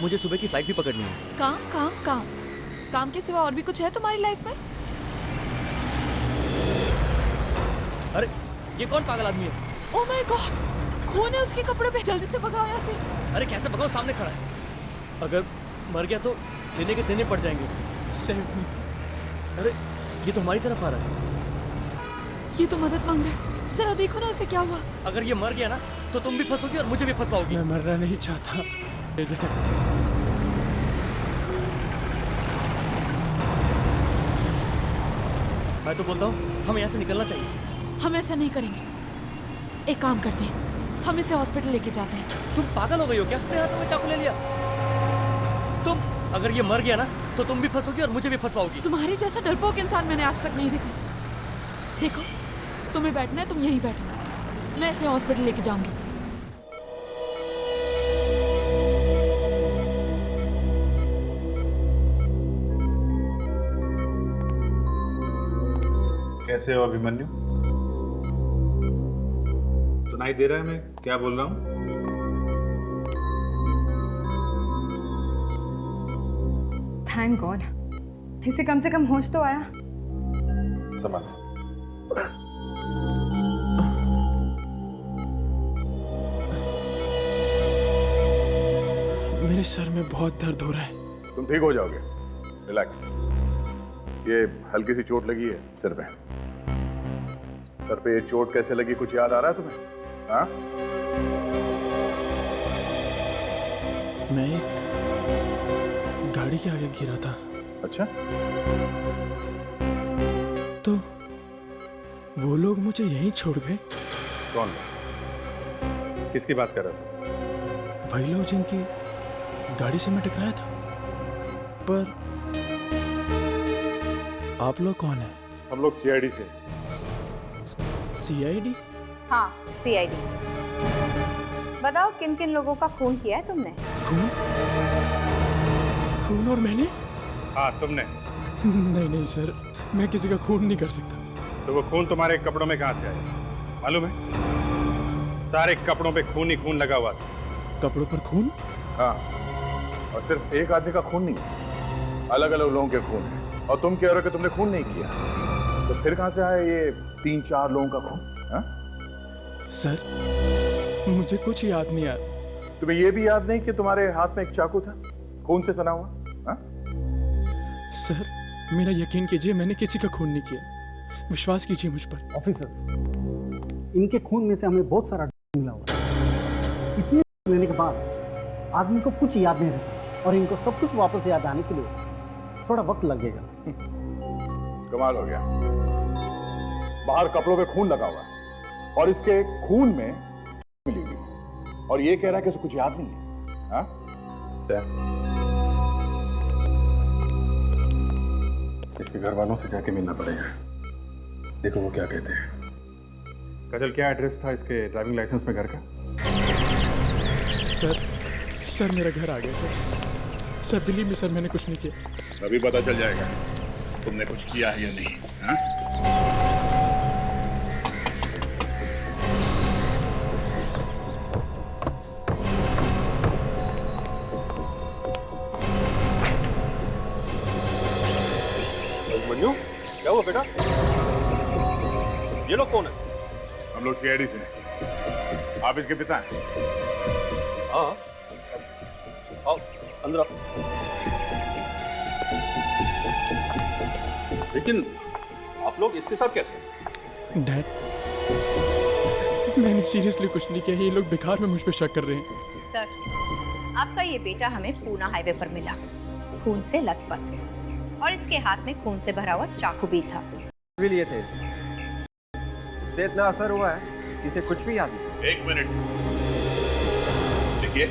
मुझे सुबह की फ्लाइट भी पकड़नी है। काम काम काम काम के सिवा और भी कुछ है तुम्हारी लाइफ में? अरे ये कौन पागल आदमी है? ओह माय गॉड, खून है उसके कपड़ों पे, जल्दी से भगाओ यहाँ से। अरे कैसे भगाओ, सामने खड़ा है। अगर मर गया तो देने के देने पड़ जाएंगे। Save me. अरे ये तो हमारी तरफ आ रहा है। ये तो मदद मांग रहा है, जरा देखो ना उसे क्या हुआ। अगर ये मर गया ना तो तुम भी फंसोगी और मुझे भी फंसवाओगी। मैं मरना नहीं चाहता। मैं तो बोलता हूँ हमें यहाँ से निकलना चाहिए। हम ऐसा नहीं करेंगे। एक काम करते हैं, हम इसे हॉस्पिटल लेके जाते हैं। तुम पागल हो गई हो क्या? अपने हाथों में चाकू ले लिया। तुम अगर ये मर गया ना तो तुम भी फंसोगी और मुझे भी फंसवाओगी। तुम्हारे जैसा डरपोक इंसान मैंने आज तक नहीं देखा। देखो, तुम्हें बैठना है, तुम यहीं बैठो, मैं इसे हॉस्पिटल लेके जाऊंगी। कैसे हो अभिमन्यु? सुनाई दे रहा है मैं क्या बोल रहा हूँ? थैंक गॉड, इसे कम से कम होश तो आया। संभाल। मेरे सर में बहुत दर्द हो रहा है। तुम ठीक हो जाओगे, रिलैक्स। ये हल्की सी चोट लगी है सिर पे। सर पे ये चोट कैसे लगी, कुछ याद आ रहा है तुम्हें? हाँ? मैं एक गाड़ी के आगे गिरा था। अच्छा, तो वो लोग मुझे यहीं छोड़ गए। कौन लोग? किसकी बात कर रहे हो? वही लोग जिनकी गाड़ी से मैं टकराया था। पर आप लोग कौन हैं? हम लोग सीआईडी से। सीआईडी? हाँ, सीआईडी। बताओ किन किन लोगों का खून किया है तुमने? खून? खून और मैंने? हाँ तुमने। नहीं नहीं सर, मैं किसी का खून नहीं कर सकता। तो वो खून तुम्हारे कपड़ों में कहाँ से आया मालूम है? सारे कपड़ों पे खून ही खून लगा हुआ था। कपड़ों पर खून? हाँ, और सिर्फ एक आदमी का खून नहीं, अलग अलग लोगों के खून है। और तुम कह रहे हो कि तुमने खून नहीं किया, तो फिर कहां से आया ये 3-4 लोगों का खून? हाँ? सर मुझे कुछ याद नहीं आया। तुम्हें ये भी याद नहीं कि तुम्हारे हाथ में एक चाकू था खून से सना हुआ? हाँ? सर मेरा यकीन कीजिए, मैंने किसी का खून नहीं किया। विश्वास कीजिए मुझ पर। ऑफिसर, इनके खून में से हमें बहुत सारा मिला हुआ है। इतने लेने के बाद आदमी को कुछ याद नहीं रहता और इनको सब कुछ वापस याद आने के लिए थोड़ा वक्त लगेगा। कमाल हो गया। बाहर कपड़ों पे खून लगा हुआ है और इसके खून में मिली हुई है और ये कह रहा है कि उसे कुछ याद नहीं है। हाँ? इसके घर वालों से जाके मिलना पड़ेगा। देखो वो क्या कहते हैं। काजल, क्या एड्रेस था इसके ड्राइविंग लाइसेंस में घर का? सर मेरा घर आ गया सर बिलीव मी सर, मैंने कुछ नहीं किया। अभी पता चल जाएगा तुमने कुछ किया है या नहीं। हाँ? मन्नू, क्या हुआ बेटा? ये लोग कौन है? हम लोग सीआईडी से हैं। आप इसके पिता हैं? हाँ, आओ अंदर आओ। लेकिन आप लोग इसके साथ कैसे? डैड, मैंने सीरियसली कुछ नहीं किया। ये लोग बेकार में मुझ पे शक कर रहे हैं। सर, आपका ये बेटा हमें पूना हाईवे पर मिला, खून से लथपथ, और इसके हाथ में खून से भरा हुआ चाकू भी था। भी लिए थे। इससे इतना असर हुआ है, इसे कुछ भी याद नहीं। एक मिनट, देखिए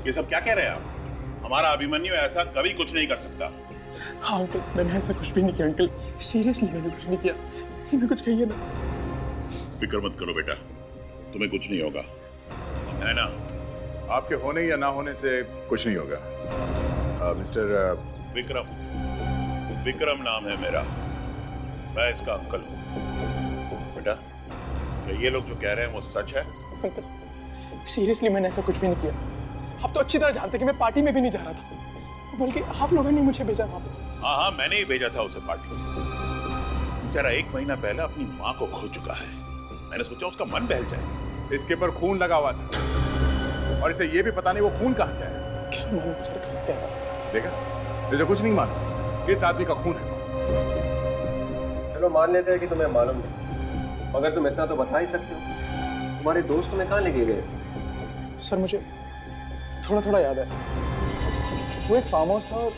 ये सब क्या कह रहे हैं आप? हमारा अभिमन्यु ऐसा कभी कुछ नहीं कर सकता। हाँ अंकल, मैंने ऐसा कुछ भी नहीं किया अंकल, सीरियसली मैंने कुछ नहीं किया। मैं कुछ कहिए ना। फिक्र मत करो बेटा, तुम्हें कुछ नहीं होगा, है ना? आपके होने या ना होने से कुछ नहीं होगा। मिस्टर विक्रम नाम है मेरा, मैं इसका अंकल हूँ। बेटा, क्या ये लोग जो कह रहे हैं वो सच है? अंकल सीरियसली मैंने ऐसा कुछ भी नहीं किया। आप तो अच्छी तरह जानते कि मैं पार्टी में भी नहीं जा रहा था, बल्कि आप लोगों ने मुझे भेजा वहां पे। हाँ, मैंने ही भेजा था उसे पार्टी। बेचारा 1 महीना पहले अपनी माँ को खो चुका है। मैंने सोचा उसका मन बहल जाए। इसके पर खून लगा हुआ था और इसे ये भी पता नहीं वो खून कहां से आया। क्या मालूम सर कहां से आया? देखा, तुझे कुछ नहीं मालूम, इस आदमी का खून है। चलो मान लेते हैं कि तुम्हें मालूम नहीं, मगर तुम इतना तो बता ही सकते हो, तुम्हारे दोस्त तुम्हें कहाँ लेके गए? सर मुझे थोड़ा थोड़ा याद है, वो एक फार्म हाउस था और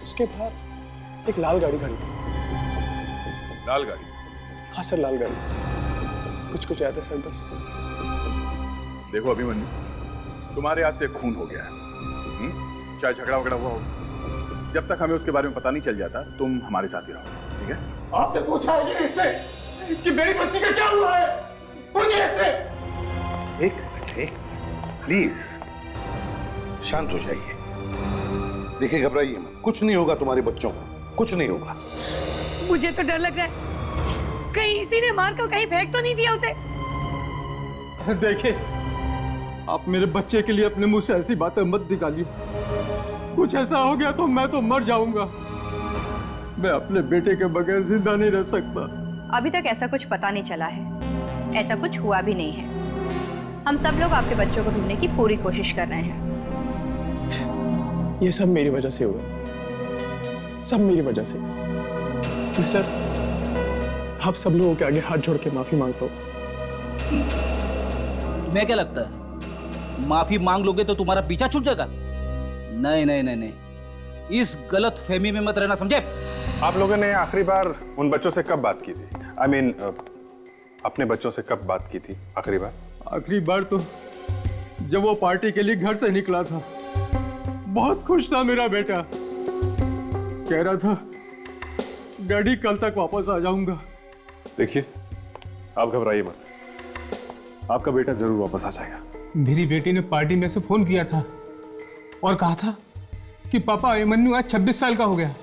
उसके बाहर एक लाल गाड़ी खड़ी थी। लाल गाड़ी? हाँ सर, लाल गाड़ी। कुछ याद है सर बस। देखो अभिमन्यु, तुम्हारे हाथ से खून हो गया है। चाहे झगड़ा वगड़ा हुआ हो, जब तक हमें उसके बारे में पता नहीं चल जाता तुम हमारे साथ ही रहो, ठीक है? आपने पूछा है कि इससे कि मेरी बच्ची का क्या हुआ है? पूछिए इससे। एक प्लीज शांत हो जाइए। देखिए घबराइए मत, कुछ नहीं होगा तुम्हारे बच्चों को, कुछ नहीं होगा। मुझे तो डर लग रहा है, कहीं इसी ने मार कर कहीं फेंक तो नहीं दिया उसे। देखिए, आप मेरे बच्चे के लिए अपने मुंह से ऐसी बातें मत निकालिए। कुछ ऐसा हो गया तो मैं तो मर जाऊंगा। मैं अपने बेटे के बगैर जिंदा नहीं रह सकता। अभी तक ऐसा कुछ पता नहीं चला है, ऐसा कुछ हुआ भी नहीं है। हम सब लोग आपके बच्चों को ढूंढने की पूरी कोशिश कर रहे हैं। ये सब मेरी वजह से हुआ, सब मेरी वजह से। मैं सर आप सब लोगों के आगे हाथ जोड़ के माफी मांगता हूँ। तुम्हें क्या लगता है माफी मांग लोगे तो तुम्हारा पीछा छूट जाएगा? नहीं नहीं नहीं नहीं, इस गलत फहमी में मत रहना, समझे? आप लोगों ने आखिरी बार उन बच्चों से कब बात की थी? I mean, अपने बच्चों से कब बात की थी आखिरी बार? आखिरी बार तो जब वो पार्टी के लिए घर से निकला था। बहुत खुश था मेरा बेटा, कह रहा था डैडी कल तक वापस आ जाऊंगा। देखिए, आप घबराइए मत, आपका बेटा जरूर वापस आ जाएगा। मेरी बेटी ने पार्टी में से फोन किया था और कहा था कि पापा अभिमन्यु आज 26 साल का हो गया,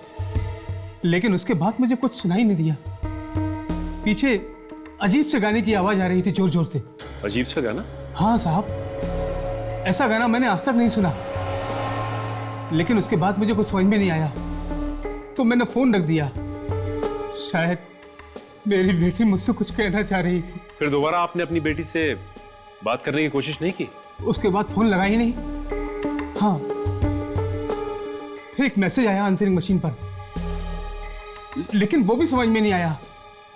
लेकिन उसके बाद मुझे कुछ सुनाई नहीं दिया। पीछे अजीब से गाने की आवाज आ रही थी, जोर जोर से। अजीब सा गाना? हाँ साहब, ऐसा गाना मैंने आज तक नहीं सुना। लेकिन उसके बाद मुझे कुछ समझ में नहीं आया तो मैंने फोन रख दिया। शायद मेरी बेटी मुझसे कुछ कहना चाह रही थी। फिर दोबारा आपने अपनी बेटी से बात करने की कोशिश नहीं की? उसके बाद फोन लगा ही नहीं। हाँ, फिर एक मैसेज आया आंसरिंग मशीन पर, लेकिन वो भी समझ में नहीं आया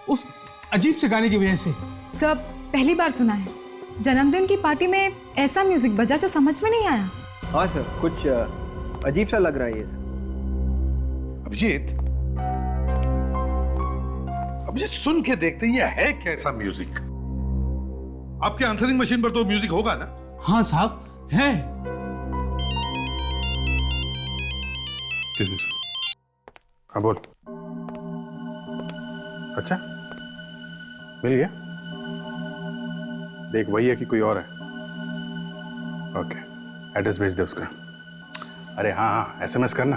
उस अजीब से गाने की वजह से। सब पहली बार सुना है, जन्मदिन की पार्टी में ऐसा म्यूजिक बजा जो समझ में नहीं आया। हाँ सर, कुछ अजीब सा लग रहा है ये। अभिजीत, अभिजीत सुन के देखते हैं ये है कैसा म्यूजिक? आपके आंसरिंग मशीन पर तो म्यूजिक होगा ना? हाँ साहब, है। हाँ बोल। अच्छा, मिल गया? देख वही है कि कोई और है? ओके, एड्रेस भेज दे उसका। अरे हाँ, एसएमएस करना।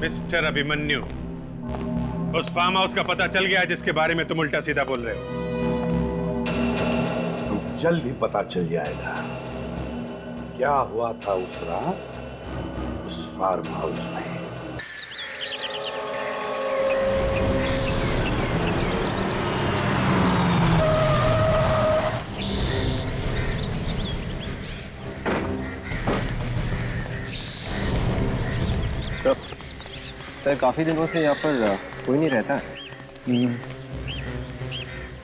मिस्टर अभिमन्यु, उस फार्म हाउस का पता चल गया जिसके बारे में तुम उल्टा सीधा बोल रहे हो? तो जल्द ही पता चल जाएगा क्या हुआ था उस रात उस फार्म हाउस में। सर, काफी दिनों से यहाँ पर कोई नहीं रहता है।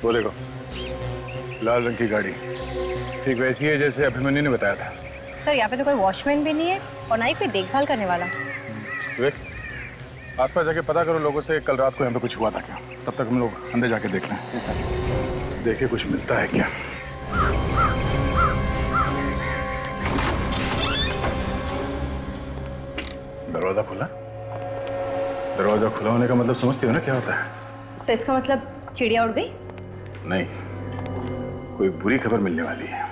वो देखो, लाल रंग की गाड़ी ठीक वैसी है जैसे अभिमन्यु ने बताया था। सर, यहाँ पे तो कोई वॉचमैन भी नहीं है और ना ही कोई देखभाल करने वाला। देख, आसपास जाके पता करो लोगों से कल रात को यहाँ पे कुछ हुआ था क्या। तब तक हम लोग अंदर जाके देख लें, देखे कुछ मिलता है क्या। दरवाजा खुला? दरवाजा खुला होने का मतलब समझती हो ना क्या होता है? सर, इसका मतलब चिड़िया उड़ गई? नहीं, कोई बुरी खबर मिलने वाली है।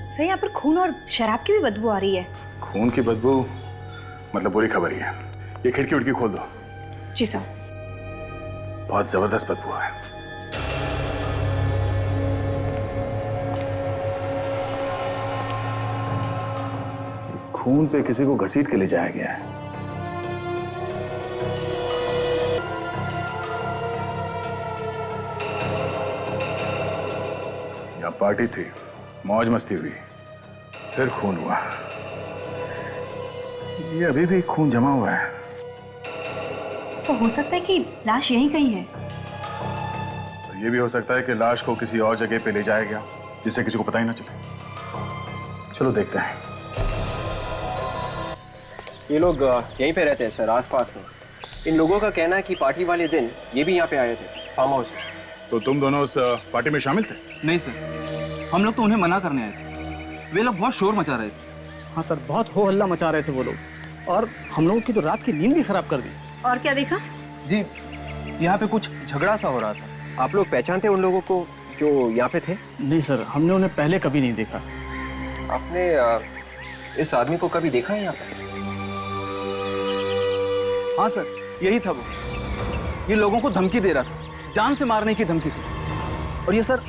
सर, यहाँ पर खून और शराब की भी बदबू आ रही है। खून की बदबू मतलब बुरी खबर ही है। ये खिड़की उड़की खोल दो। जी सर। बहुत जबरदस्त बदबू है। खून पे किसी को घसीट के ले जाया गया है। यहाँ पार्टी थी, मौज मस्ती हुई, फिर खून हुआ। ये अभी भी खून जमा हुआ है। तो हो सकता है कि लाश यहीं कहीं है। तो ये भी हो सकता है कि लाश को किसी और जगह पे ले जाया गया जिससे किसी को पता ही ना चले। चलो देखते हैं। ये लोग यहीं पे रहते हैं सर, आसपास में। इन लोगों का कहना है कि पार्टी वाले दिन ये भी यहाँ पे आए थे, फार्म हाउस। तो तुम दोनों उस पार्टी में शामिल थे? नहीं सर, हम लोग तो उन्हें मना करने आए थे। वे लोग बहुत शोर मचा रहे थे। हाँ सर, बहुत हो हल्ला मचा रहे थे वो लोग, और हम लोगों की तो रात की नींद भी खराब कर दी। और क्या देखा? जी, यहाँ पे कुछ झगड़ा सा हो रहा था। आप लोग पहचानते उन लोगों को जो यहाँ पे थे? नहीं सर, हमने उन्हें पहले कभी नहीं देखा। आपने इस आदमी को कभी देखा है यहाँ पे? हाँ सर, यही था वो। ये लोगों को धमकी दे रहा था, जान से मारने की धमकी से। और ये सर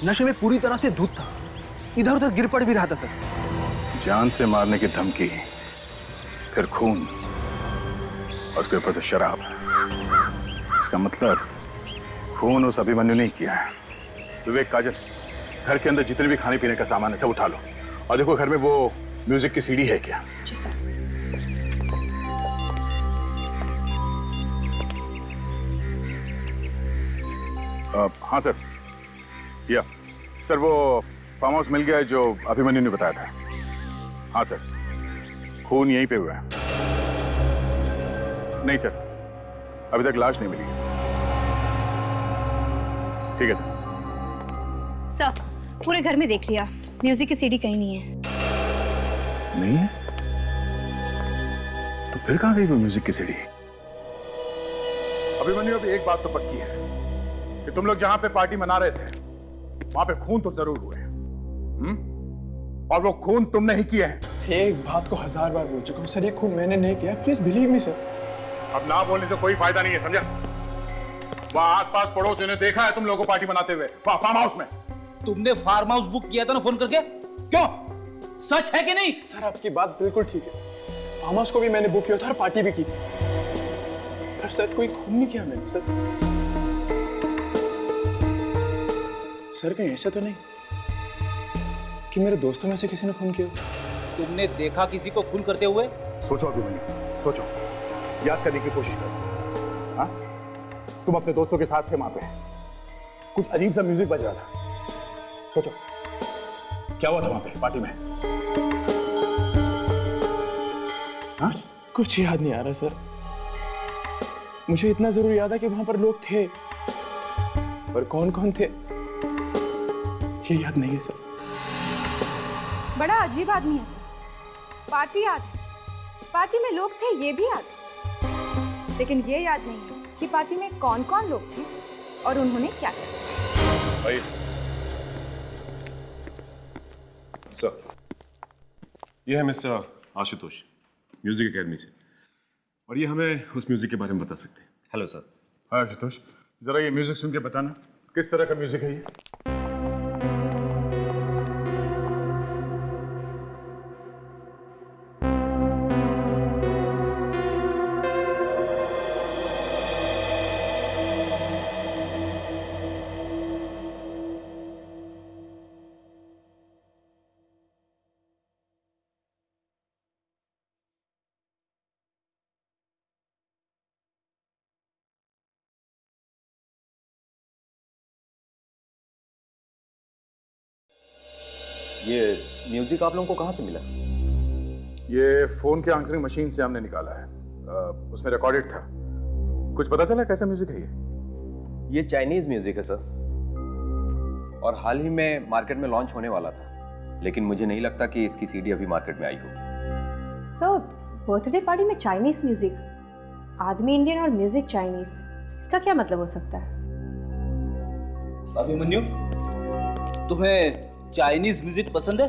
नशे में पूरी तरह से धुत था, इधर उधर गिर पड़ भी रहा था सर। जान से मारने की धमकी, फिर खून, और उसके ऊपर से शराब। इसका मतलब खून उस अभिमन्यु ने किया है। विवेक, काजल, घर के अंदर जितने भी खाने पीने का सामान है सब उठा लो, और देखो घर में वो म्यूजिक की सीडी है क्या। जी सर। हाँ सर, या सर, वो फार्म हाउस मिल गया है जो अभिमन्यु ने बताया था। हाँ सर, खून यहीं पे हुआ है। नहीं सर, अभी तक लाश नहीं मिली। ठीक है सर। सर, पूरे घर में देख लिया, म्यूजिक की सीडी कहीं नहीं है। नहीं है? तो फिर कहाँ गई वो म्यूजिक की सीडी? अभिमन्यु, अभी एक बात तो पक्की है कि तुम लोग जहां पे पार्टी मना रहे थे वहां पे खून तो जरूर हुए। और वो खून तुमने ही किए हैं। एक बात को 1000 बार बोल चुका हूँ सर, ये खून मैंने नहीं किया, प्लीज बिलीव मी सर। अब ना बोलने से कोई फायदा नहीं है, समझा? वहां आसपास पड़ोसियों ने देखा है तुम लोगों को पार्टी मनाते हुए, वहां फार्म हाउस में। तुमने फार्म हाउस बुक किया था ना फोन करके? क्यों? सच है कि नहीं? सर आपकी बात बिल्कुल ठीक है, फार्म हाउस को भी मैंने बुक किया था और पार्टी भी की थी, पर सर कोई खून नहीं किया मैंने सर। सर कहीं ऐसा तो नहीं कि मेरे दोस्तों में से किसी ने खून किया? तुमने देखा किसी को खून करते हुए? सोचो अभिमन्यु, सोचो, याद करने की कोशिश करो। हाँ, तुम अपने दोस्तों के साथ थे वहां पे, कुछ अजीब सा म्यूजिक बज रहा था। सोचो क्या हुआ था वहां पे पार्टी में? हाँ, कुछ याद नहीं आ रहा सर। मुझे इतना जरूर याद है कि वहां पर लोग थे, पर कौन कौन थे ये याद नहीं है सर। बड़ा अजीब आदमी है सर। पार्टी याद है, पार्टी में लोग थे ये भी याद है, लेकिन ये याद नहीं है कि पार्टी में कौन कौन लोग थे और उन्होंने क्या किया। भाई सर, ये है मिस्टर आशुतोष, म्यूजिक एकेडमी से, और ये हमें उस म्यूजिक के बारे में बता सकते हैं। Hello sir. हाँ आशुतोष, जरा ये म्यूजिक सुन के बताना किस तरह का म्यूजिक है ये? ये म्यूजिक आप लोगों को कहाँ से मिला? ये फोन के आंसरिंग मशीन से हमने निकाला है, उसमें रिकॉर्डेड था। कुछ पता चला कैसा म्यूजिक है ये? ये चाइनीज म्यूजिक है सर, और हाल ही में मार्केट में लॉन्च होने वाला था, लेकिन मुझे नहीं लगता कि इसकी सीडी अभी मार्केट में आई होगी। सर, बर्थडे पार्टी में चाइनीज म्यूजिक, आदमी इंडियन और म्यूजिक चाइनीज, इसका क्या मतलब हो सकता है? अभिमन्यु, तुम्हें चाइनीज म्यूजिक पसंद है?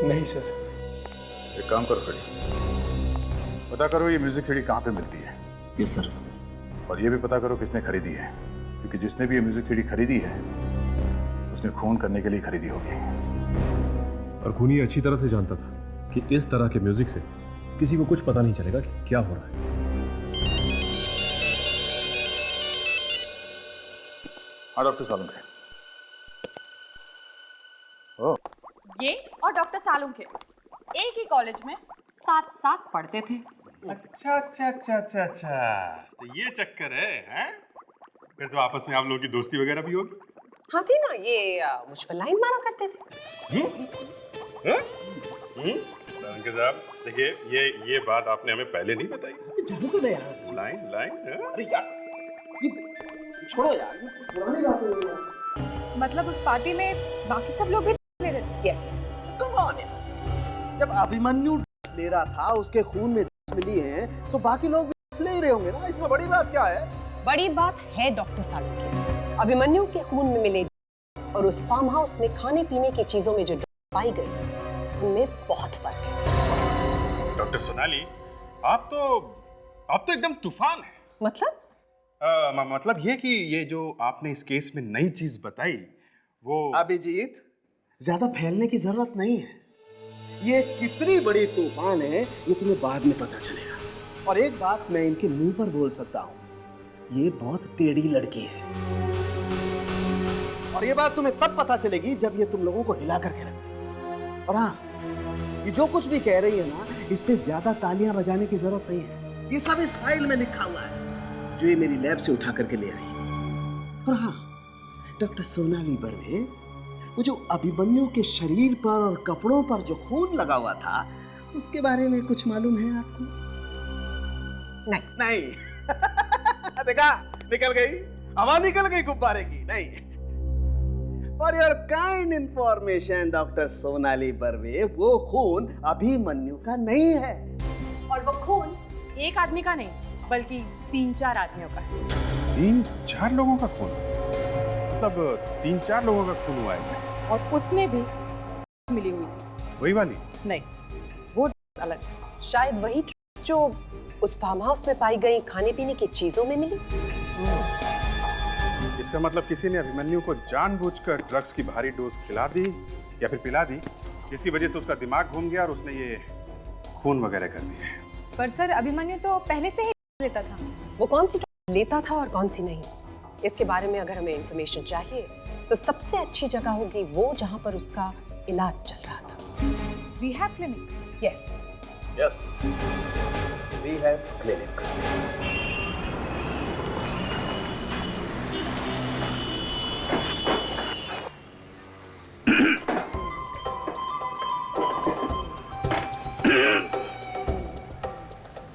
नहीं सर। एक काम करो फ्रेडी, पता करो ये म्यूजिक सीडी कहाँ पे मिलती है। Yes sir. और ये भी पता करो किसने खरीदी है, क्योंकि जिसने भी ये म्यूजिक सीडी खरीदी है उसने खून करने के लिए खरीदी होगी। और खूनी अच्छी तरह से जानता था कि इस तरह के म्यूजिक से किसी को कुछ पता नहीं चलेगा कि क्या हो रहा है। हाँ डॉक्टर सालुंखे। ओ ये और डॉक्टर सालुंखे एक ही कॉलेज में साथ साथ पढ़ते थे। अच्छा अच्छा अच्छा अच्छा अच्छा, तो ये चक्कर है, हैं? फिर तो आपस में आप लोगों की दोस्ती वगैरह भी होगी। हाँ थी ना, ये मुझ पर लाइन मारा करते थे। सालुंखे साहब देखिए, ये बात आपने हमें पहले नहीं बताई। जानू तो नहीं यार। लाइन लाइन, अरे यार ये छोड़ो यार, पुरानी बात है। मतलब उस पार्टी में बाकी सब लोग भी ले रहे थे? यस। कम ऑन यार, जब अभिमन्यु ले रहा था, उसके खून में मिली है, तो बाकी लोग भी ले ही रहे होंगे ना। इसमें बड़ी बात क्या है? बड़ी बात है डॉक्टर सालुंखे, अभिमन्यु के खून में मिले और उस फार्म हाउस में खाने पीने की चीजों में जो पाई गई, उनमें बहुत फर्क है। डॉक्टर सोनाली, आप तो एकदम तूफान है। मतलब? मतलब ये कि ये जो आपने इस केस में नई चीज बताई वो। अभिजीत, ज्यादा फैलने की जरूरत नहीं है। ये कितनी बड़ी तूफान है ये तुम्हें बाद में पता चलेगा। और एक बात मैं इनके मुंह पर बोल सकता हूँ, ये बहुत टेढ़ी लड़की है। और ये बात तुम्हें तब पता चलेगी जब ये तुम लोगों को हिला करके रखे। और हाँ, ये जो कुछ भी कह रही है ना, इस पे ज्यादा तालियां बजाने की जरूरत नहीं है। ये सब इस फाइल में लिखा हुआ है जो ये मेरी लैब से उठा करके ले आई। और हाँ, डॉक्टर सोनाली बर्वे, वो जो अभिमन्यु के शरीर पर और कपड़ों पर जो खून लगा हुआ था, उसके बारे में कुछ मालूम है आपको? नहीं। देखा, निकल गई हवा, निकल गई गुब्बारे की। नहीं। For your kind information doctor Sonali Barve, वो खून अभिमन्यु का नहीं है। और वो खून एक आदमी का नहीं, बल्कि 3-4 आदमियों का है। 3-4 लोगों का खून? मतलब 3-4 लोगों का खून हुआ है? और उसमें भी मिली हुई थी। वही वाली? नहीं, वो अलग है। शायद वही ड्रग्स जो उस फार्म हाउस में पाई गई खाने पीने की चीजों में मिली। इसका मतलब किसी ने अभिमन्यु को जानबूझकर ड्रग्स की भारी डोज खिला दी या फिर पिला दी, जिसकी वजह से उसका दिमाग घूम गया और उसने ये खून वगैरह कर दिया। पर सर, अभिमन्यु तो पहले से ही लेता था। वो कौन सी ड्रग्स लेता था और कौन सी नहीं, इसके बारे में अगर हमें इंफॉर्मेशन चाहिए तो सबसे अच्छी जगह होगी वो जहां पर उसका इलाज चल रहा था। Rehab clinic? Yes. Rehab clinic.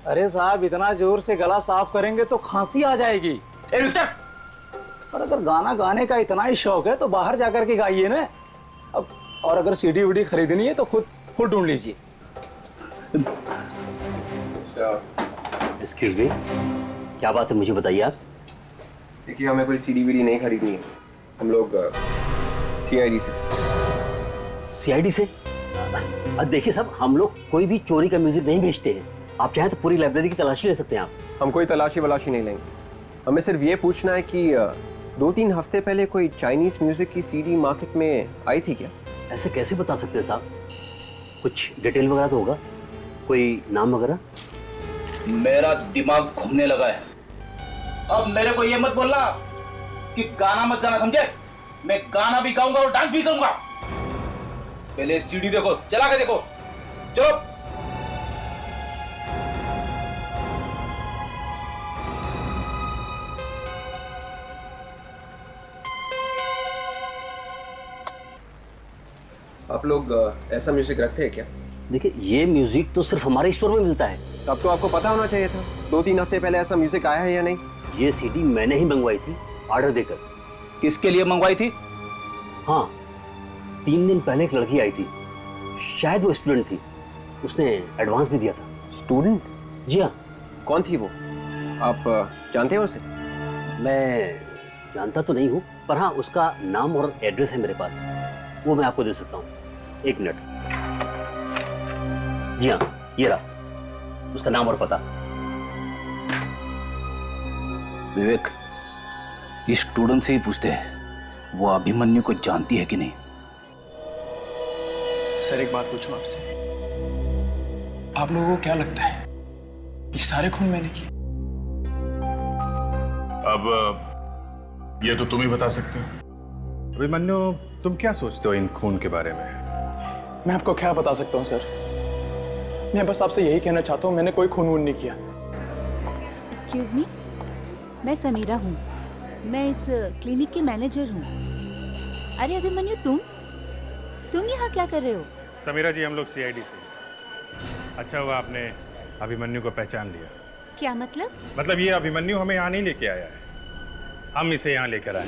अरे साहब, इतना जोर से गला साफ करेंगे तो खांसी आ जाएगी। ए मिस्टर, और अगर गाना गाने का इतना ही शौक है तो बाहर जाकर के गाइए ना। अब और अगर सीडी वीडी खरीदनी है तो खुद ढूंढ लीजिए। एक्सक्यूज मी, क्या बात है, मुझे बताइए आप। देखिए, हमें कोई सीडी वीडी नहीं खरीदनी है, हम लोग सीआईडी से। सीआईडी से? अब देखिए साहब, हम लोग कोई भी चोरी का म्यूजिक नहीं बेचते हैं। आप चाहें तो पूरी लाइब्रेरी की तलाशी ले सकते हैं आप। हम कोई तलाशी वलाशी नहीं लेंगे, हमें सिर्फ ये पूछना है कि 2-3 हफ्ते पहले कोई चाइनीज म्यूजिक की सीडी मार्केट में आई थी क्या? ऐसे कैसे बता सकते हैं साहब, कुछ डिटेल वगैरह तो होगा, कोई नाम वगैरह? मेरा दिमाग घूमने लगा है। अब मेरे को ये मत बोलना कि गाना मत गाना, समझे? मैं गाना भी गाऊंगा और डांस भी करूंगा। पहले सीडी देखो, चला के देखो, चलो। आप लोग ऐसा म्यूजिक रखते हैं क्या? देखिए, ये म्यूजिक तो सिर्फ हमारे स्टोर में मिलता है। तब तो आपको पता होना चाहिए था, 2-3 हफ्ते पहले ऐसा म्यूजिक आया है या नहीं? ये सीडी मैंने ही मंगवाई थी ऑर्डर देकर। किसके लिए मंगवाई थी? हाँ, 3 दिन पहले एक लड़की आई थी, शायद वो स्टूडेंट थी, उसने एडवांस भी दिया था। स्टूडेंट? जी हाँ। कौन थी वो, आप जानते हैं उसे? मैं जानता तो नहीं हूँ, पर हाँ उसका नाम और एड्रेस है मेरे पास, वो मैं आपको दे सकता हूँ। 1 मिनट। जी हाँ, ये रहा उसका नाम और पता। विवेक, इस स्टूडेंट से ही पूछते हैं वो अभिमन्यु को जानती है कि नहीं। सर एक बात पूछूं आपसे, आप लोगों को क्या लगता है ये सारे खून मैंने किए? अब ये तो तुम ही बता सकते हो। अभिमन्यु, तुम क्या सोचते हो इन खून के बारे में? मैं आपको क्या बता सकता हूँ सर, मैं बस आपसे यही कहना चाहता हूँ, मैंने कोई खून वून नहीं किया। एक्सक्यूज मी, मैं समीरा हूँ, मैं इस क्लिनिक की मैनेजर हूँ। अरे अभिमन्यु, तुम यहाँ क्या कर रहे हो? समीरा जी, हम लोग सीआईडी से। अच्छा हुआ आपने अभिमन्यु को पहचान लिया। क्या मतलब? मतलब ये अभिमन्यु हमें यहाँ नहीं लेके आया है, हम इसे यहाँ लेकर आए।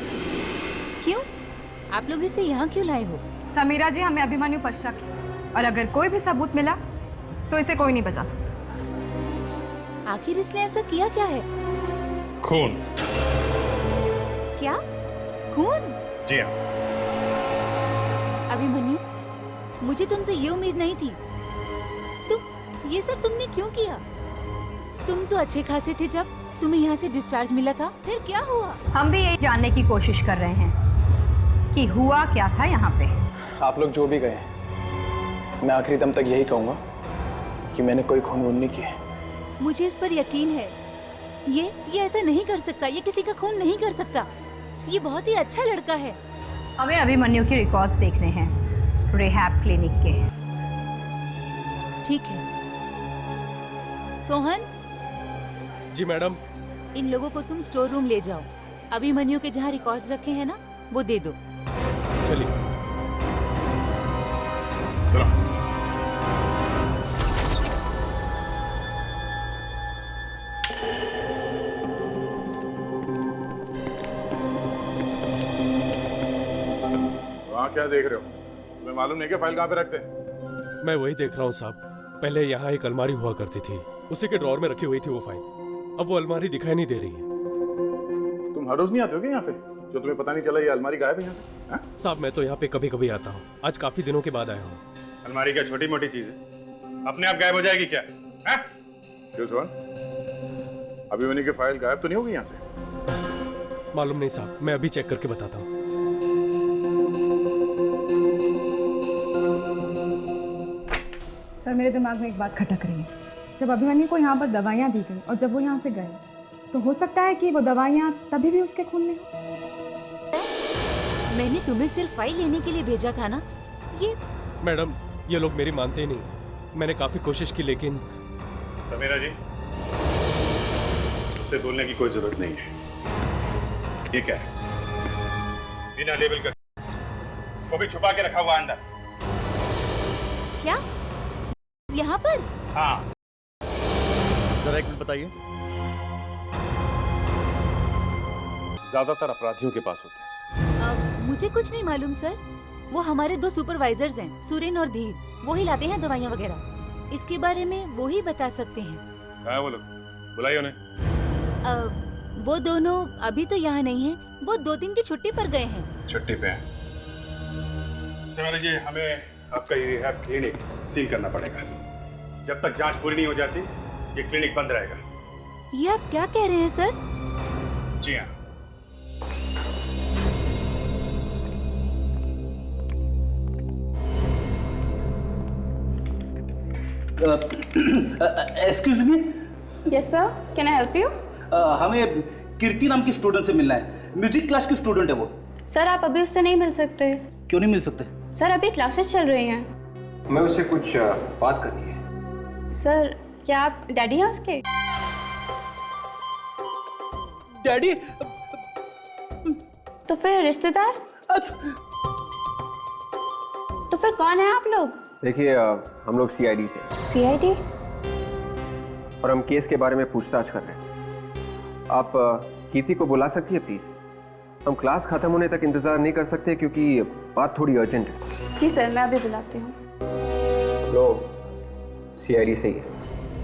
क्यों? आप लोग इसे यहाँ क्यों लाए हो? समीरा जी, हमें अभिमन्यु पर शक है और अगर कोई भी सबूत मिला तो इसे कोई नहीं बचा सकता। आखिर इसने ऐसा किया क्या है? खून। क्या? खून? जी हाँ। अभिमन्यु, मुझे तुमसे ये उम्मीद नहीं थी। ये सब तुमने क्यों किया? तुम तो अच्छे खासे थे जब तुम्हें यहाँ से डिस्चार्ज मिला था, फिर क्या हुआ? हम भी यही जानने की कोशिश कर रहे हैं कि हुआ क्या था यहाँ पे। आप लोग जो भी गए, मैं आखिरी दम तक यही कहूँगा कि मैंने कोई खून वून नहीं किया। मुझे इस पर यकीन है, ये ऐसा नहीं कर सकता, ये किसी का खून नहीं कर सकता। ये बहुत ही अच्छा लड़का है। हमें अभिमन्यु के रिकॉर्ड्स देखने हैं रिहैब क्लिनिक के। ठीक है सोहन। जी मैडम। इन लोगों को तुम स्टोर रूम ले जाओ, अभिमन्यु के जहाँ रिकॉर्ड्स रखे हैं ना, वो दे दो। चलिए। चलो। वहाँ क्या देख रहे हो? तुम्हें मालूम नहीं क्या फाइल कहाँ पे रखते हैं? मैं वही देख रहा हूँ साहब। पहले यहाँ एक अलमारी हुआ करती थी, उसी के ड्रॉर में रखी हुई थी वो फाइल। अब वो अलमारी दिखाई नहीं दे रही है। तुम हर रोज नहीं आते हो क्या यहाँ पे, जो तुम्हें पता नहीं चला ये अलमारी गायब है यहाँ से? हाँ? साहब मैं तो यहाँ पे कभी कभी आता हूँ, आज काफी दिनों के बाद आया हूँ। अलमारी क्या छोटी मोटी चीज है, अपने आप गायब हो जाएगी क्या? क्यों सोहन, अभिमन्यु की फाइल गायब तो नहीं होगी यहाँ से? मालूम नहीं साहब, मैं अभी चेक करके बताता हूँ। सर, मेरे दिमाग में एक बात खटक रही है। जब अभिमन्यु को यहाँ पर दवाइयाँ दी गई और जब वो यहाँ से गए, तो हो सकता है कि वो दवाइयाँ तभी भी उसके खून में हो। मैंने तुम्हें सिर्फ फाइल लेने के लिए भेजा था ना। ये मैडम, ये लोग मेरी मानते ही नहीं। मैंने काफी कोशिश की लेकिन। समीरा जी, उससे बोलने की कोई जरूरत नहीं है। ये क्या है? बिना लेबल कर वो भी छुपा के रखा हुआ अंदर। क्या? यहाँ पर? हाँ। जरा एक मिनट बताइए। ज्यादातर अपराधियों के पास होते हैं। मुझे कुछ नहीं मालूम सर। वो हमारे दो सुपरवाइजर्स हैं, सुरेन और धीर। वो ही लाते हैं दवाइयाँ वगैरह। इसके बारे में वो ही बता सकते हैं। कहाँ है वो लोग? बुलाइए उन्हें। वो दोनों अभी तो यहाँ नहीं हैं। वो 2 दिन की छुट्टी पर गए हैं। छुट्टी पे हैं। समीरा जी, हमें आपका ये रिहैब क्लिनिक सील करना पड़ेगा। जब तक जांच पूरी नहीं हो जाती, ये क्लिनिक बंद रहेगा। ये आप क्या कह रहे हैं सर? जी हाँ। Excuse me. Yes sir, can I help you? हमें कीर्ति नाम की स्टूडेंट से मिलना है। म्यूजिक क्लास की स्टूडेंट है वो। सर, आप अभी उससे नहीं मिल सकते। क्यों नहीं मिल सकते? सर, अभी क्लासेस चल रही हैं। मैं उससे कुछ बात करनी है। सर, क्या आप डैडी हैं उसके? डैडी? तो फिर रिश्तेदार? तो फिर कौन है आप लोग? देखिए, हम लोग सीआईडी से। सीआईडी? और हम केस के बारे में पूछताछ कर रहे हैं। आप कीर्ति को बुला सकती है प्लीज? हम क्लास खत्म होने तक इंतजार नहीं कर सकते क्योंकि बात थोड़ी अर्जेंट है। जी सर, मैं अभी बुलाती हूँ। लोग सीआईडी से ही है।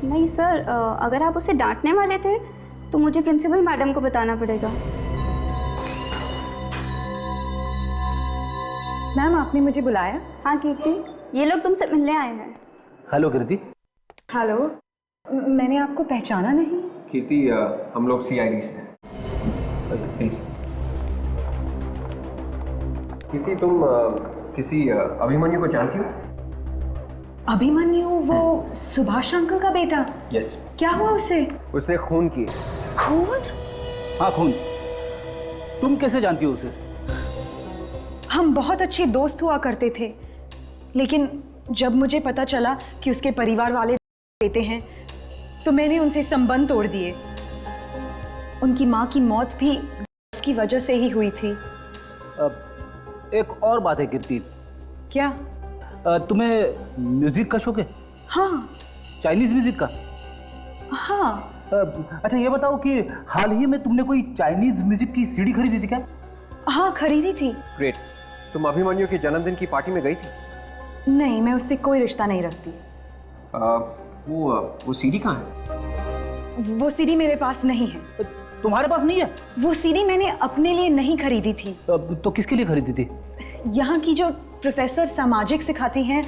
नहीं सर, अगर आप उसे डांटने वाले थे तो मुझे प्रिंसिपल मैडम को बताना पड़ेगा। मैम, आपने मुझे बुलाया? हाँ कीर्ति, ये लोग तुमसे मिलने आए हैं। हेलो कीर्ति। हेलो, मैंने आपको पहचाना नहीं। कीर्ति, हम लोग सीआईडी से हैं। प्लीज कीर्ति, तुम किसी अभिमन्यु को जानती हो? अभिमन्यु वो सुभाष अंकल का बेटा? यस। क्या हुआ उसे? उसने खून किए। खून? हाँ खून। तुम कैसे जानती हो उसे? हम बहुत अच्छे दोस्त हुआ करते थे, लेकिन जब मुझे पता चला कि उसके परिवार वाले देते हैं तो मैंने उनसे संबंध तोड़ दिए। उनकी माँ की मौत भी इसकी वजह से ही हुई थी। एक और बात है कीर्ति। क्या? तुम्हें म्यूजिक का शौक है? हाँ। चाइनीज म्यूजिक का? हाँ। अच्छा ये बताओ कि हाल ही में तुमने कोई चाइनीज म्यूजिक की सीडी खरीदी थी क्या? हाँ खरीदी थी। ग्रेट। तुम अभिमन्यु के जन्मदिन की पार्टी में गई थी? नहीं, मैं उससे कोई रिश्ता नहीं रखती। वो सीडी कहाँ है? वो सीडी मेरे पास नहीं है। तुम्हारे पास नहीं है? वो सीडी मैंने अपने लिए नहीं खरीदी थी। तो किसके लिए खरीदी थी? यहाँ की जो प्रोफेसर सामाजिक सिखाती हैं,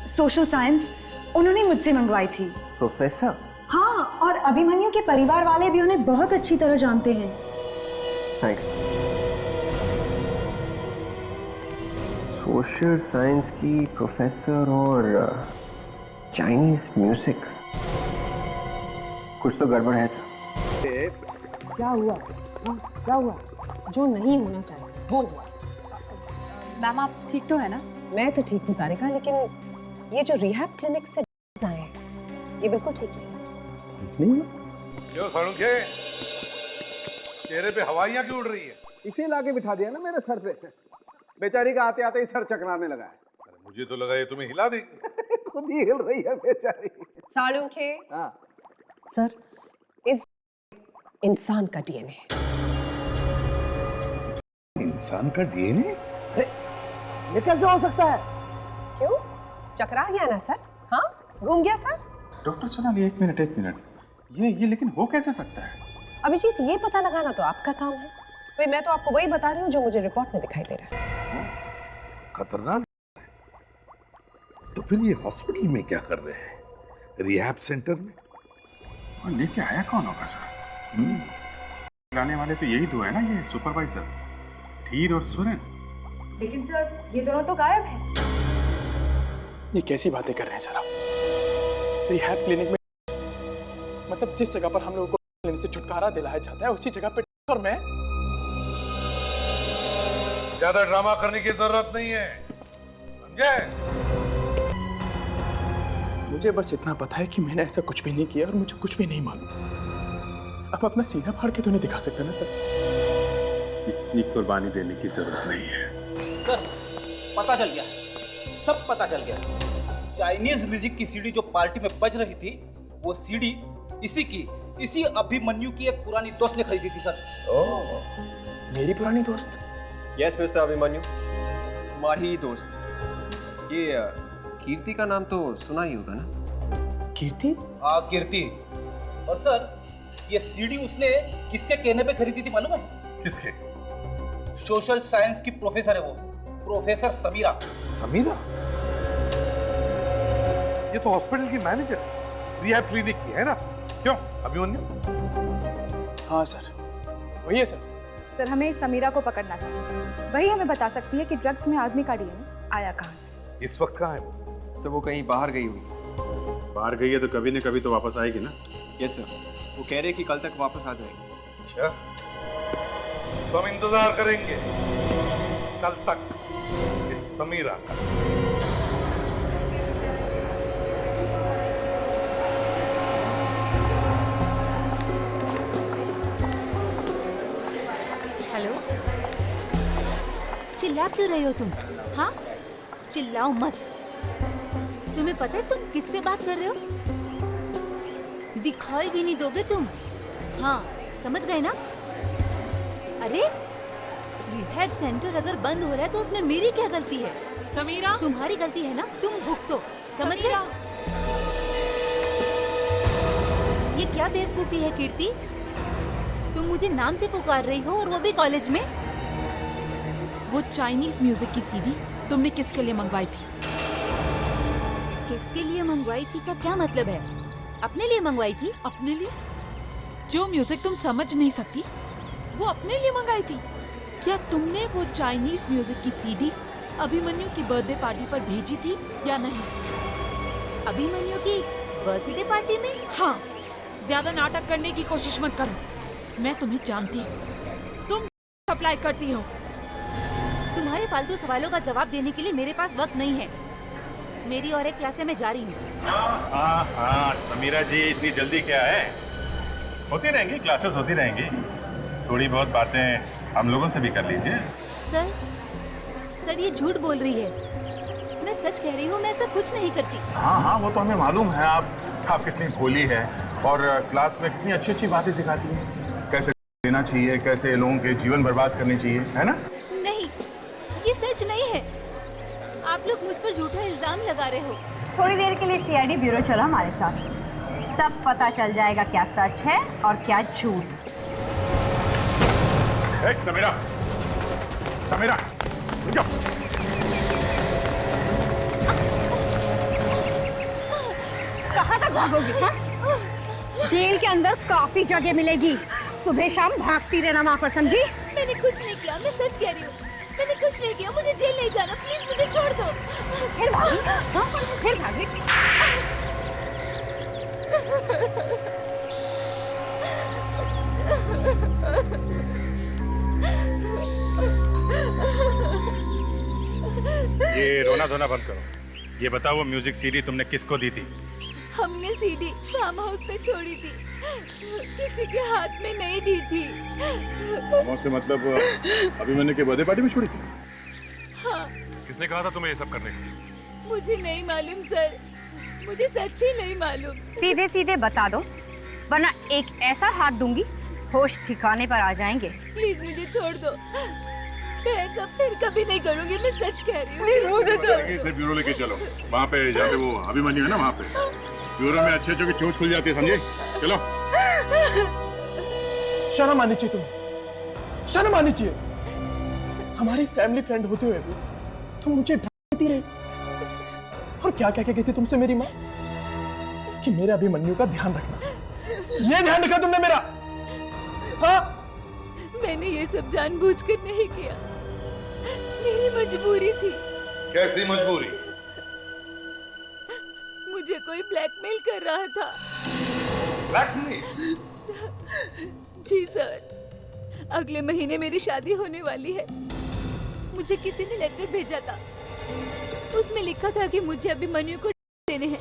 सोशल साइंस, उन्होंने मुझसे मंगवाई थी। प्रोफेसर? हाँ, और अभिमन्यु के परिवार वाले भी उन्हें बहुत अच्छी तरह जानते हैं। थैंक्स। सोशल साइंस की प्रोफेसर और चाइनीज म्यूजिक, कुछ तो गड़बड़ है सर। क्या हुआ? क्या हुआ? जो नहीं होना चाहिए वो हुआ। मैम आप ठीक तो है ना? मैं तो ठीक हूँ तारिका, लेकिन ये जो रिहैब क्लिनिक से आए हैं ये बिल्कुल ठीक नहीं। क्यों सालुंखे? चेहरे पे हवाइयाँ क्यों उड़ रही है? इसे लाके बिठा दिया ना मेरे सर पे। बेचारी का आते आते ही सर चकराने लगा है। मुझे तो लगा ये तुम्हें हिला देगी। खुद ही हिल रही है बेचारी। सालुंखे। हाँ। सर, इस इंसान का डीएनए। इंसान का डीएनए? ये कैसे हो सकता है? क्यों? चकरा गया ना सर? हाँ, घूम गया सर? डॉक्टर सोनाली एक मिनट। ये लेकिन हो कैसे सकता है? अभिजीत, ये पता लगाना तो आपका काम है। भाई मैं तो आपको वही बता रही हूँ जो मुझे रिपोर्ट में दिखाई दे रहा है। खतरनाक। तो फिर ये हॉस्पिटल में क्या कर रहे हैं? रिहैब सेंटर में? और लेके आया कौन होगा सर? लाने वाले तो यही दो है ना, ये सुपरवाइजर धीर और सुरेन। लेकिन सर ये दोनों तो गायब हैं। ये कैसी बातें कर रहे हैं सर आप? रिहैब क्लिनिक में मतलब जिस जगह पर हम लोगों को क्लिनिक से छुटकारा दिलाया जाता है उसी जगह पे और मैं? ज्यादा ड्रामा करने की जरूरत नहीं है, समझे? मुझे बस इतना पता है कि मैंने ऐसा कुछ भी नहीं किया और मुझे कुछ भी नहीं मालूम। आप अपना सीना फाड़ के तो नहीं दिखा सकते ना सर? इतनी कुर्बानी देने की जरूरत नहीं है सर। पता चल गया, सब पता चल गया। चाइनीज म्यूजिक की सीडी जो पार्टी में बज रही थी, वो सीडी इसी अभिमन्यु की एक पुरानी दोस्त ने खरीदी थी सर। मेरी पुरानी दोस्त? यस मिस्टर अभिमन्यु, तुम्हारी ही दोस्त। ये कीर्ति का नाम तो सुना ही होगा ना? कीर्ति? हाँ कीर्ति। और सर ये सीडी उसने किसके कहने पे खरीदी थी मालूम है? किसके? सोशल साइंस की प्रोफेसर है वो, प्रोफेसर समीरा। समीरा? ये तो हॉस्पिटल की मैनेजर, रिहैब क्लिनिक की है ना? क्यों अभिमन्यु? हाँ सर, वही है सर। सर हमें समीरा को पकड़ना चाहिए। वही हमें बता सकती है कि ड्रग्स में आदमी का डीएनए आया कहाँ से। इस वक्त कहाँ है वो? सर वो कहीं बाहर गई हुई। बाहर गई है तो कभी न कभी तो वापस आएगी ना? यस सर, वो कह रहे कि कल तक वापस आ जाएगी। अच्छा, तो हम इंतजार करेंगे कल तक इस समीरा का। हेलो, चिल्ला क्यों रहे हो तुम? हाँ, चिल्लाओ मत। तुम्हें पता है तुम किससे बात कर रहे हो? दिखाई भी नहीं दोगे तुम। हाँ, समझ गए ना? अरे रिहैब सेंटर अगर बंद हो रहा है तो उसमें मेरी क्या गलती है? समीरा, तुम्हारी गलती है ना, तुम भुगतो। समझ गए? ये क्या बेवकूफी है कीर्ति? तुम मुझे नाम से पुकार रही हो और वो भी कॉलेज में। वो चाइनीज म्यूजिक की सीडी तुमने किसके लिए मंगवाई थी? किसके लिए मंगवाई थी का क्या मतलब है? अपने लिए मंगवाई थी। अपने लिए? जो म्यूजिक तुम समझ नहीं सकती वो अपने लिए मंगाई थी? क्या तुमने वो चाइनीज म्यूजिक की सीडी अभिमन्यु की बर्थडे पार्टी पर भेजी थी या नहीं? अभिमन्यु की बर्थडे पार्टी में? हाँ, ज्यादा नाटक करने की कोशिश मत करो। मैं तुम्हें जानती हूँ, तुम अप्लाई करती हो। तुम्हारे फालतू सवालों का जवाब देने के लिए मेरे पास वक्त नहीं है। मेरी और एक क्लास है, मैं जा रही हूँ। हाँ, समीरा जी, इतनी जल्दी क्या है? होती रहेंगी क्लासेस, होती रहेंगी। थोड़ी बहुत बातें हम लोगों से भी कर लीजिए। सर ये झूठ बोल रही है। मैं सच कह रही हूँ, मैं ऐसा कुछ नहीं करती। हाँ, वो तो हमें मालूम है। आप कितनी भोली है और क्लास में कितनी अच्छी अच्छी बातें सिखाती है। कैसे लेना चाहिए, कैसे लोगों के जीवन बर्बाद करनी चाहिए, है ना? नहीं, ये सच नहीं है। आप लोग मुझ पर झूठा इल्जाम लगा रहे हो। थोड़ी देर के लिए सीआईडी ब्यूरो चलो हमारे साथ, सब पता चल जाएगा क्या सच है और क्या झूठ। समीरा, समीरा, रुक जाओ। कहाँ तक भागोगी? जेल के अंदर काफी जगह मिलेगी, सुबह शाम भागती रहना वहाँ पर, समझी? मैंने कुछ नहीं किया, मैं सच कह रही हूँ। मैंने कुछ नहीं किया, मुझे जेल नहीं जाना, प्लीज मुझे छोड़ दो। फिर भागी? हाँ, फिर भागी? ये रोना धोना बंद करो। ये बताओ, वो म्यूजिक सीडी तुमने किसको दी थी? हमने सीडी फार्म हाउस पे छोड़ी थी, किसी के हाथ में नहीं दी थी। से मतलब अभिमन्यु के बर्थडे पार्टी में छोड़ी थी? हाँ। किसने कहा था तुम्हें ये सब करने को? मुझे नहीं मालूम सर, मुझे सच्ची नहीं मालूम। सीधे सीधे बता दो, वरना एक ऐसा हाथ दूंगी होश ठिकाने पर आ जाएंगे। प्लीज मुझे छोड़ दो, मैं ऐसा फिर कभी नहीं करूंगी, मैं सच कह रही हूँ। प्लीज मुझे छोड़ दो। इसे ब्यूरो लेके चलो, वहाँ पे जहाँ पे वो अभिमन्यु है ना, वहाँ पे ब्यूरो में अच्छे अच्छे की चोंच खुल जाती है, समझे? चलो। शर्म आनी चाहिए तुम्हें, शर्म आनी चाहिए। हमारी फैमिली फ्रेंड होते हुए भी तुम मुझे डराती रही। और क्या क्या क्या कहती तुमसे मेरी माँ कि मेरे अभिमन्यु का ध्यान रखना। ये ध्यान रखा तुमने मेरा? हाँ, मैंने ये सब जानबूझकर नहीं किया, मेरी मजबूरी थी। कैसी मजबूरी? मुझे कोई ब्लैकमेल कर रहा था। ब्लैकमेल? जी सर, अगले महीने मेरी शादी होने वाली है। मुझे किसी ने लेटर भेजा था, उसमें लिखा था कि मुझे अभिमन्यु को देने हैं,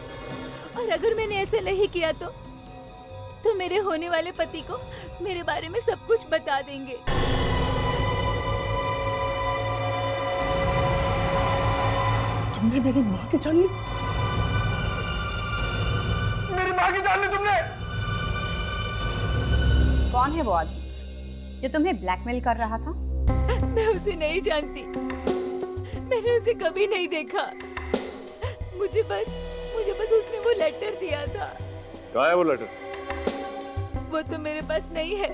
और अगर मैंने ऐसे नहीं किया तो मेरे होने वाले पति को मेरे बारे में सब कुछ बता देंगे। तुमने मेरी माँ की जान ली? मेरी माँ की जान ली तुमने? कौन है वो आदमी जो तुम्हें ब्लैकमेल कर रहा था? मैं उसे नहीं जानती, मैंने उसे कभी नहीं देखा। मुझे बस उसने वो लेटर दिया था। कहाँ है वो लेटर? वो तो मेरे पास नहीं है,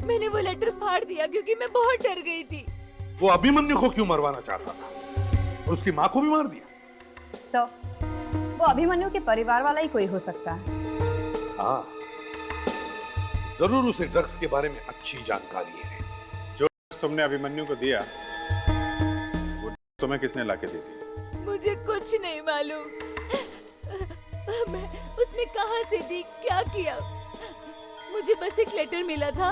मैंने वो लेटर फाड़ दिया क्योंकि मैं बहुत डर गई थी। वो अभिमन्यु को क्यों मरवाना चाहता था और उसकी माँ को भी मार दिया? वो अभिमन्यु के परिवार वाला ही कोई हो सकता है। हाँ, जरूर उसे ड्रग्स के बारे में अच्छी जानकारी है। जो तुमने अभिमन्यु को दिया, वो तुम्हें किसने लाके दी थी? मुझे कुछ नहीं मालूम। उसने कहाँ से दी, क्या किया, मुझे बस एक लेटर मिला था।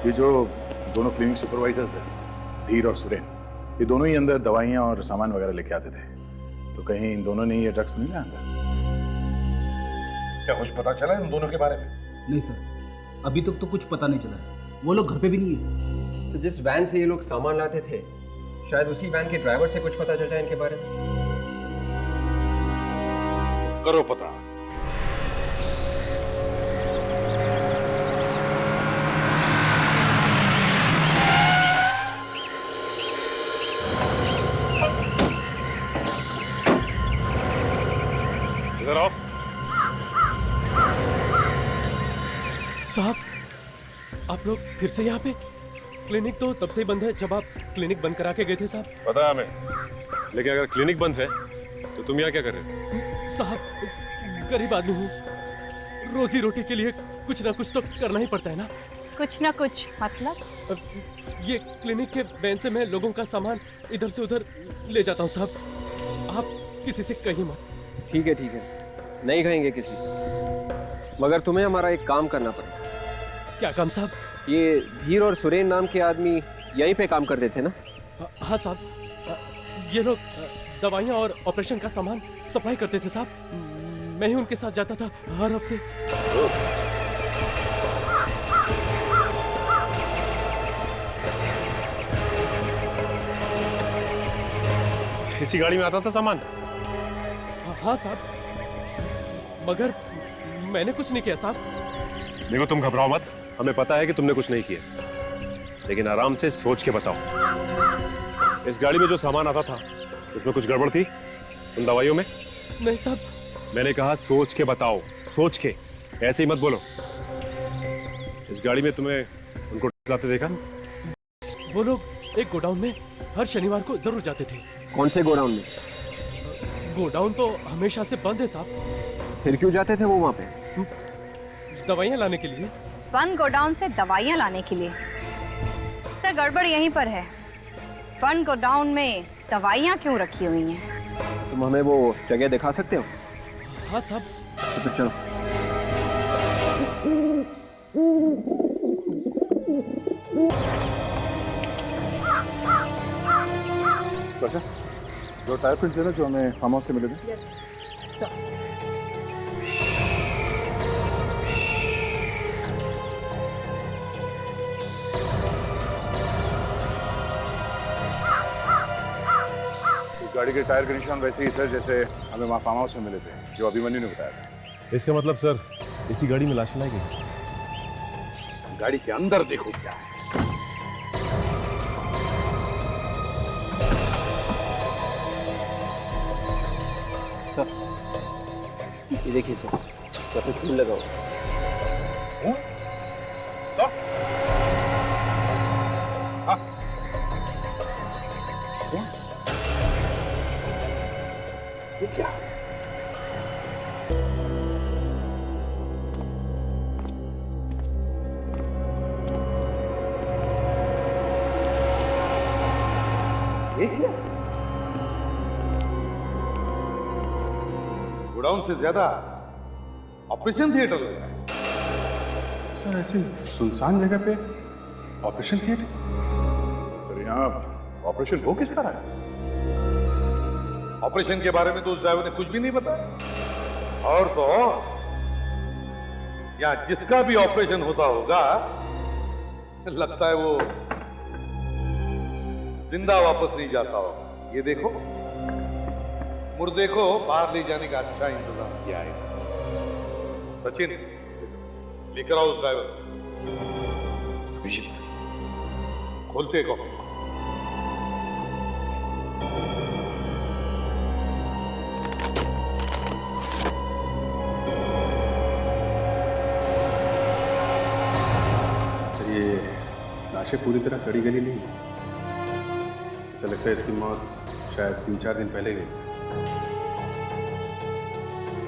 ये जो दोनों क्लिनिक सुपरवाइजर्स हैं, धीर और सुरेन, ये दोनों ही अंदर दवाइयाँ और सामान वगैरह लेके आते थे, तो कहीं इन दोनों ने ये ड्रग्स नहीं लाया अंदर? क्या कुछ पता चला इन दोनों के बारे में? नहीं सर, अभी तक तो कुछ पता नहीं चला है। वो लोग घर पे भी नहीं है। तो जिस वैन से ये लोग सामान लाते थे, शायद उसी वैन के ड्राइवर से कुछ पता चल जाए इनके बारे में। करो पता। इधर आओ। साहब, आप लोग फिर से यहाँ पे? क्लिनिक तो तब से ही बंद है जब आप क्लिनिक बंद करा के गए थे साहब। पता है हमें, लेकिन अगर क्लिनिक बंद है तो तुम यहाँ क्या कर रहे हो? साहब, गरीब आदमी हूँ, रोजी रोटी के लिए कुछ ना कुछ तो करना ही पड़ता है ना। कुछ ना कुछ मतलब? ये क्लिनिक के वैन से मैं लोगों का सामान इधर से उधर ले जाता हूँ साहब। किसी से कहीं मत। ठीक है, नहीं कहेंगे किसी, मगर तुम्हें हमारा एक काम करना पड़ेगा। क्या काम साहब? ये धीर और सुरेन नाम के आदमी यहीं पे काम करते थे ना? हाँ साहब, ये लोग दवाइयाँ और ऑपरेशन का सामान सप्लाई करते थे साहब। मैं ही उनके साथ जाता था हर हफ्ते। इसी गाड़ी में आता था सामान? हाँ साहब, मगर मैंने कुछ नहीं किया साहब। देखो तुम घबराओ मत, हमें पता है कि तुमने कुछ नहीं किया, लेकिन आराम से सोच के बताओ। इस गाड़ी में जो सामान आता था उसमें कुछ गड़बड़ थी उन दवाइयों में? नहीं साहब। मैंने कहा सोच के बताओ, सोच के, ऐसे ही मत बोलो। इस गाड़ी में तुम्हें उनको लाते देखा? वो लोग एक गोडाउन में हर शनिवार को जरूर जाते थे। कौन से गोडाउन में? गोडाउन तो हमेशा से बंद है साहब। फिर क्यों जाते थे वो वहाँ पे? दवाइयाँ लाने के लिए। बंद गोडाउन से दवाइयाँ लाने के लिए? सर गड़बड़ यहीं पर है। बंद गोडाउन में दवाइयाँ क्यों रखी हुई हैं? तुम हमें वो जगह दिखा सकते हो? हाँ साहब। तो चलो। जो टायर प्रिंट्स है ना जो हमें फार्म हाउस से मिले थे। Yes sir. गाड़ी के टायर के निशान वैसे ही सर जैसे हमें वहाँ फार्म हाउस में मिले थे, जो अभिमन्यु ने बताया था। इसका मतलब सर इसी गाड़ी में लाश लाई गई? गाड़ी के अंदर देखो क्या है। सर ये देखिए सर, या फिर खून लगा हुआ। ये क्या? गोडाउन से ज्यादा ऑपरेशन थिएटर लग रहा है। सर ऐसी सुनसान जगह पे ऑपरेशन थिएटर? सर यहाँ ऑपरेशन हो किसका रहा है? ऑपरेशन के बारे में तो उस ड्राइवर ने कुछ भी नहीं बताया। और तो और यहाँ जिसका भी ऑपरेशन होता होगा लगता है वो जिंदा वापस नहीं जाता होगा। ये देखो मुर्दे को बाहर ले जाने का अच्छा इंतजाम किया है। सचिन लेकर आओ उस ड्राइवर। अभिजीत खोलते कॉफी। ये लाशें पूरी तरह सड़ी गली नहीं है। ऐसा लगता है इसकी मौत शायद 3-4 दिन पहले हुई।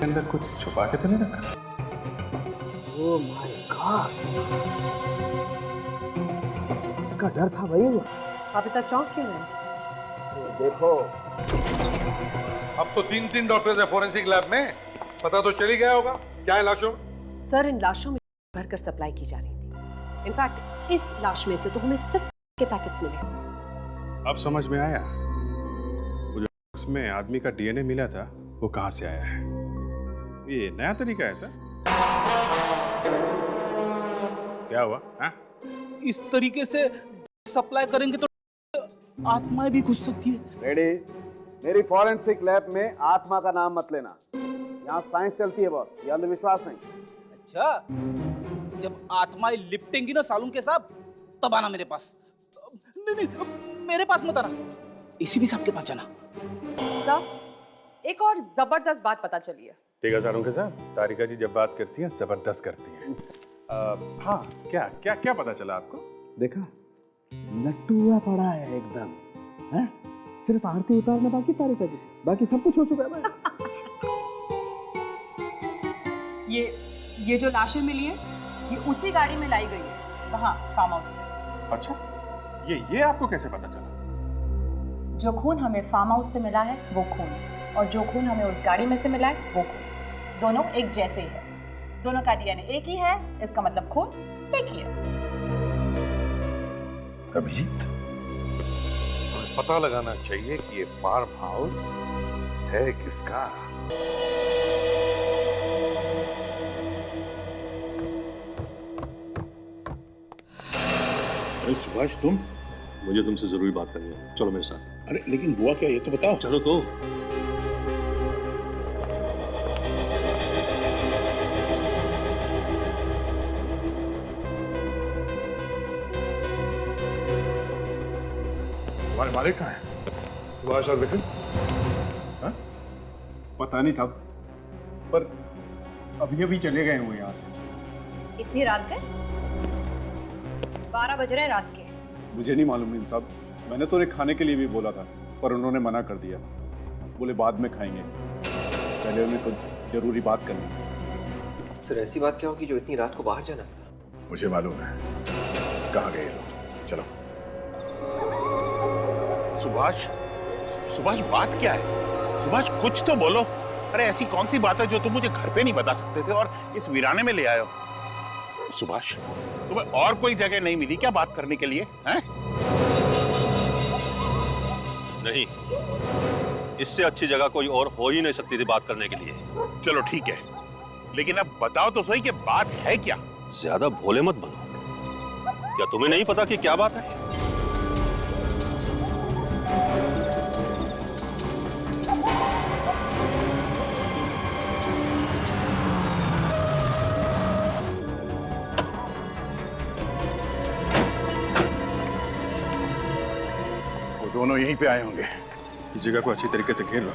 अंदर कुछ छुपा के तो नहीं रखा? ओह माय गॉड, इसका डर था वही हुआ। आप इतना चौंक क्यों रहे? देखो अब तो 3 डॉक्टर्स है फोरेंसिक लैब में, पता तो चल ही गया होगा क्या है लाशों में। सर इन लाशों में भरकर सप्लाई की जा रही थी। इनफैक्ट इस लाश में से तो हमें सिर्फ के पैकेट्स मिले। अब समझ में आया वो जो उसमें आदमी का डीएनए मिला था वो कहाँ से आया है। ये नया तरीका है सर? क्या हुआ? हाँ? इस तरीके से सप्लाई करेंगे तो आत्माएं भी घुस सकती है। रेडी? मेरी फॉरेंसिक लैब में आत्मा का नाम मत लेना। यहाँ साइंस चलती है बॉस, ये अंधविश्वास नहीं। अच्छा, जब आत्माएं लिपटेंगी ना सालून के साथ तब आना मेरे पास। नहीं, मेरे पास मत आना, एसीपी साहब के पास जाना। साहब एक और जबरदस्त बात पता चली है। ठीक है सारों के साथ तारिका जी जब बात करती हैं जबरदस्त करती हैं। हाँ क्या क्या क्या पता चला आपको? देखा लट्टू हुआ पड़ा है एकदम, है? सिर्फ आरती उतारना बाकी तारिका जी, बाकी सब कुछ हो चुका है भाई। ये जो लाशें मिली है ये उसी गाड़ी में लाई गई है वहाँ फार्म हाउस से। अच्छा, ये आपको कैसे पता चला? जो खून हमें फार्म हाउस से मिला है वो खून और जो खून हमें उस गाड़ी में से मिला है वो खून दोनों एक जैसे ही है। दोनों का डीएनए एक ही है, इसका मतलब खून एक ही है। अभिजीत, पता लगाना चाहिए कि ये फार्म हाउस है किसका। अरे सुभाष, तुम? मुझे तुमसे जरूरी बात करनी है, चलो मेरे साथ। अरे लेकिन हुआ क्या, ये तो बताओ। चलो तो। तुम्हारे मालिक कहाँ हैं? सुभाष और विपिन? हाँ? पता नहीं साहब, पर अभी अभी चले गए वो यहाँ से। इतनी रात के 12 बज रहे हैं रात के। मुझे नहीं मालूम नहीं साहब, मैंने तो उन्हें खाने के लिए भी बोला था पर उन्होंने मना कर दिया, बोले बाद में खाएंगे, पहले उन्हें कुछ जरूरी बात करनी है। सर ऐसी बात क्या होगी जो इतनी रात को बाहर जाना? मुझे मालूम है कहाँ गए लोग। चलो। सुभाष, सुभाष बात क्या है? सुभाष कुछ तो बोलो। अरे ऐसी कौन सी बात है जो तुम मुझे घर पे नहीं बता सकते थे और इस वीराने में ले आए हो? सुभाष, तुम्हें और कोई जगह नहीं मिली क्या बात करने के लिए? हैं? नहीं, इससे अच्छी जगह कोई और हो ही नहीं सकती थी बात करने के लिए। चलो ठीक है, लेकिन अब बताओ तो सही कि बात है क्या? ज्यादा भोले मत बनो। क्या तुम्हें नहीं पता कि क्या बात है? दोनों यहीं पे आए होंगे। इस जगह को अच्छी तरीके से घेर लो,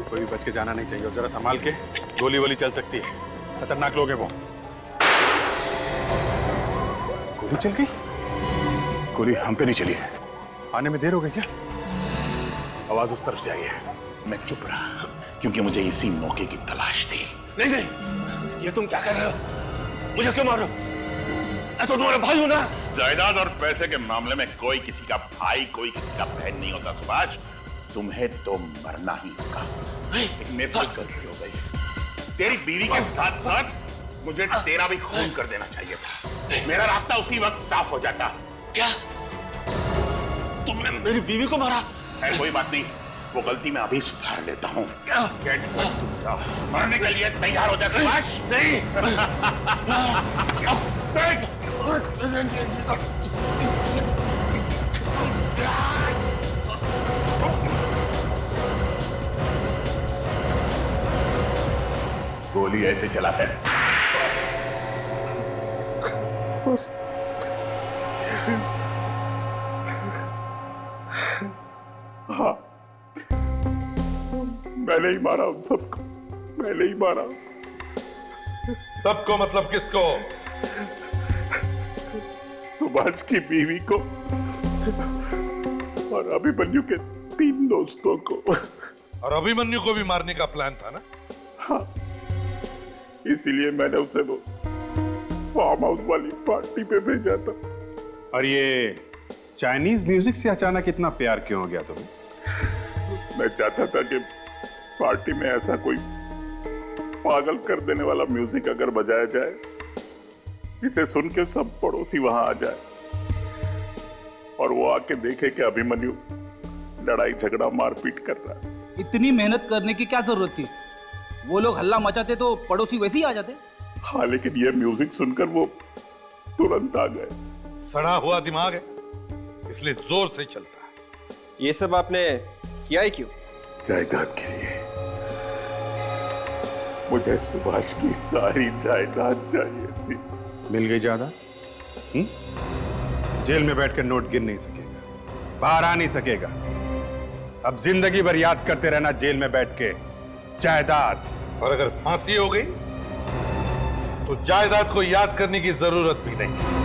कोई भी बच के जाना नहीं चाहिए और जरा संभाल के, गोली वोली चल सकती है, खतरनाक लोग हैं वो। गोली चल गई? गोली हम पे नहीं चली है। आने में देर हो गई क्या? आवाज उस तरफ से आई है। मैं चुप रहा क्योंकि मुझे इसी मौके की तलाश थी। नहीं नहीं, ये तुम क्या कर रहे हो? मुझे क्यों मार रहे हो? मैं तो तुम्हारा भाई हूं ना। जायदाद और पैसे के मामले में कोई किसी का भाई, कोई किसी का बहन नहीं होता सुभाष। तुम्हें तो मरना ही होगा। लेकिन मेरे साथ गलती हो गई। तेरी बीवी के साथ साथ मुझे तेरा भी खून कर देना चाहिए था। मेरा रास्ता उसी वक्त साफ हो जाता। क्या तुमने मेरी बीवी को मारा? कोई बात नहीं, वो गलती मैं अभी सुधार लेता हूँ। मरने के लिए तैयार हो जा सुभाष। नहीं। गोली ऐसे चला है। हाँ, मैंने ही मारा उन सबको, मैंने ही मारा। सबको मतलब किसको? सुभाष की बीवी को और अभिमन्यु के 3 दोस्तों को। और अभिमन्यु को भी मारने का प्लान था ना? हाँ, इसीलिए मैंने उसे वो फार्म हाउस वाली पार्टी पे भेजा था। और ये चाइनीज म्यूजिक से अचानक इतना प्यार क्यों हो गया तुम्हें? मैं चाहता था कि पार्टी में ऐसा कोई पागल कर देने वाला म्यूजिक अगर बजाया जाए जिसे सुन के सब पड़ोसी वहां आ जाए और वो आके देखे कि अभिमन्यु लड़ाई झगड़ा मारपीट कर रहा है। इतनी मेहनत करने की क्या जरूरत थी? वो लोग हल्ला मचाते तो पड़ोसी वैसे ही आ जाते। हाँ, लेकिन ये म्यूजिक सुनकर वो तुरंत आ गए। सड़ा हुआ दिमाग है, इसलिए जोर से चलता है। ये सब आपने किया ही क्यों? जायदाद के लिए। मुझे सुभाष की सारी जायदाद चाहिए थी। मिल गई जायदाद? जेल में बैठकर नोट गिन नहीं सकेगा, बाहर आ नहीं सकेगा। अब जिंदगी भर याद करते रहना जेल में बैठ के जायदाद। और अगर फांसी हो गई तो जायदाद को याद करने की जरूरत भी नहीं।